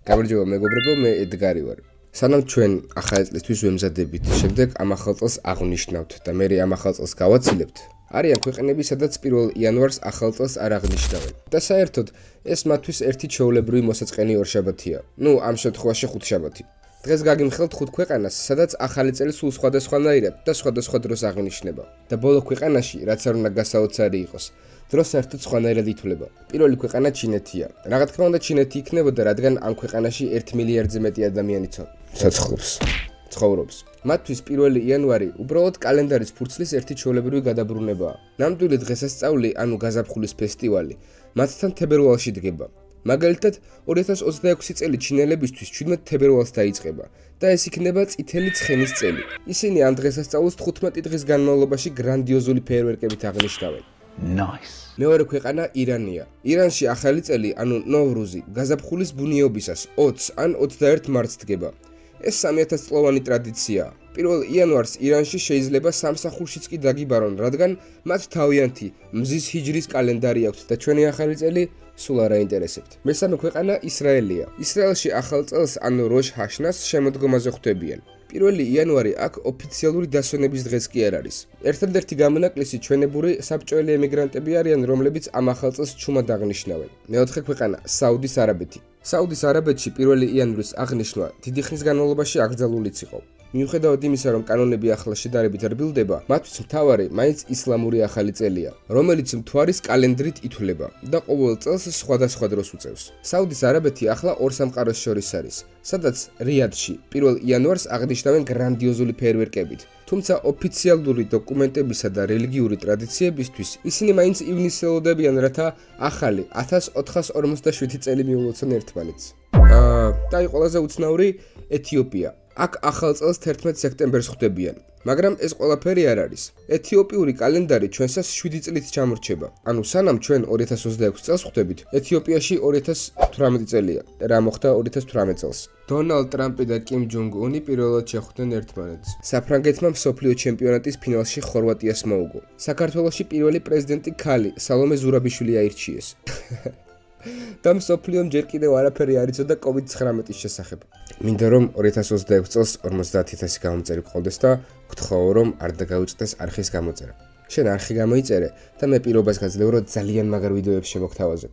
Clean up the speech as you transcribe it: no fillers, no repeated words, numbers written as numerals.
გამარჯობა მეგობრებო, მე ედგარი ვარ. სანამ ჩვენ ახალი წლისთვის ვემზადებით, შემდეგ ამ ახალ წელს აღვნიშნავთ და მე ამ ახალ წელს გავაცილებთ. არიან ქვეყნები, სადაც 1 იანვარს ახალ წელს არ აღნიშნავენ. და საერთოდ ეს მათთვის ერთი ჩვეულებრივი მოსაწყენი ორშაბათია. ამ შემთხვევაში ხუთშაბათი. დღეს გაგიმხელთ 5 ქვეყანას, სადაც ახალი წელი სულ სხვადასხვანაირად და სხვადასხვა დროს აღინიშნება. და ბოლო ქვეყანაში, რაც არ უნდა გასაოცარი იყოს, დრო საერთოდ სხვანაირად ითვლება. პირველი ქვეყანა ჩინეთია. რა თქმა უნდა, ჩინეთი იქნებოდა, რადგან ამ ქვეყანაში 1 მილიარდზე მეტი ადამიანი ცხოვრობს. მათთვის 1 იანვარი უბრალოდ კალენდარის ფურცლის ერთი ჩვეულებრივი გადაბრუნებაა. ნამდვილი დღესასწაული, ანუ გაზაფხულის ფესტივალი, მათთან თებერვალში დგება. მაგალითად, 2026 წელი ჩინელებისთვის 17 თებერვალს დაიწყება და ეს იქნება წითელი ცხენის წელი. ისინი ამ დღესასწაულს 15 დღის განმავლობაში გრანდიოზული ფეიერვერკებით აღნიშნავენ. Nice. მეორე ქვეყანა ირანია. ირანში ახალი წელი, ანუ ნოვრუზი, გაზაფხულის ბუნიობისას 20 ან 21 მარტს დგება. ეს 3000 წლოვანი ტრადიციაა. 1 იანვარს ირანში შეიძლება სამსახურშიც კი დაგიბარონ, რადგან მათ თავიანთი მზის ჰიჯრის კალენდარი აქვთ და ჩვენი ახალი წელი სულ არ აინტერესებთ. მესამე ქვეყანა ისრაელია. ისრაელში ახალ წელს, ანუ როშ ჰაშნას შემოდგომაზე ხვდებიან. 1 იანვარი აქ ოფიციალური დასვენების დღეს კი არ არის. ერთადერთი გამონაკლისი ჩვენებური საბჭოელი ემიგრანტები არიან, რომლებიც ამ ახალ წელს ჩუმად აღნიშნავენ. მეოთხე ქვეყანა საუდის არაბეთი. საუდის არაბეთში 1 იანვრის აღნიშვნა დიდი ხნის განმავლობაში აკრძალულიც იყო. მიუხედავად იმისა, რომ კანონები ახლა შედარებით რბილდება, მათთვის მთავარი მაინც ისლამური ახალი წელია, რომელიც მთვარის კალენდრით ითვლება და ყოველ წელს სხვადასხვა დროს უწევს. საუდის არაბეთი ახლა ორ სამყაროს შორის არის, სადაც რიადში 1 იანვარს აღნიშნავენ გრანდიოზული ფეიერვერკებით. თუმცა ოფიციალური დოკუმენტებისა და რელიგიური ტრადიციებისთვის ისინი მაინც ივნისს ელოდებიან, რათა ახალი 1447 წელი მიულოცონ ერთმანეთს. და ყველაზე უცნაური ეთიოპია. აქ ახალ წელს 11 სექტემბერს ხვდებიან, მაგრამ ეს ყველაფერი არ არის. ეთიოპიური კალენდარი ჩვენსას 7 წლით ჩამორჩება. ანუ სანამ ჩვენ 2026 წელს ხვდებით, ეთიოპიაში 2018 წელია. რა მოხდა 2018 წელს? დონალდ ტრამპი და კიმ ჯონგ უნი პირველად შეხვდნენ ერთმანეთს. საფრანგეთმა მსოფლიო ჩემპიონატის ფინალში ხორვატიას მოუგო. საქართველოში პირველი პრეზიდენტი ქალი, სალომე ზურაბიშვილი აირჩიეს. და მსოფლიომ ჯერ კიდევ არაფერი არ იცოდა COVID-19-ის შესახებ. მინდა რომ 2026 წელს 50000 გამომწერი გყოლდეს და გთხოვო რომ არ დაგავიწყდეს არხის გამოწერა. შენ არხი გამოიწერე და მე პირობას გაძლევ რომ ძალიან მაგარ ვიდეოებს შემოგთავაზებ.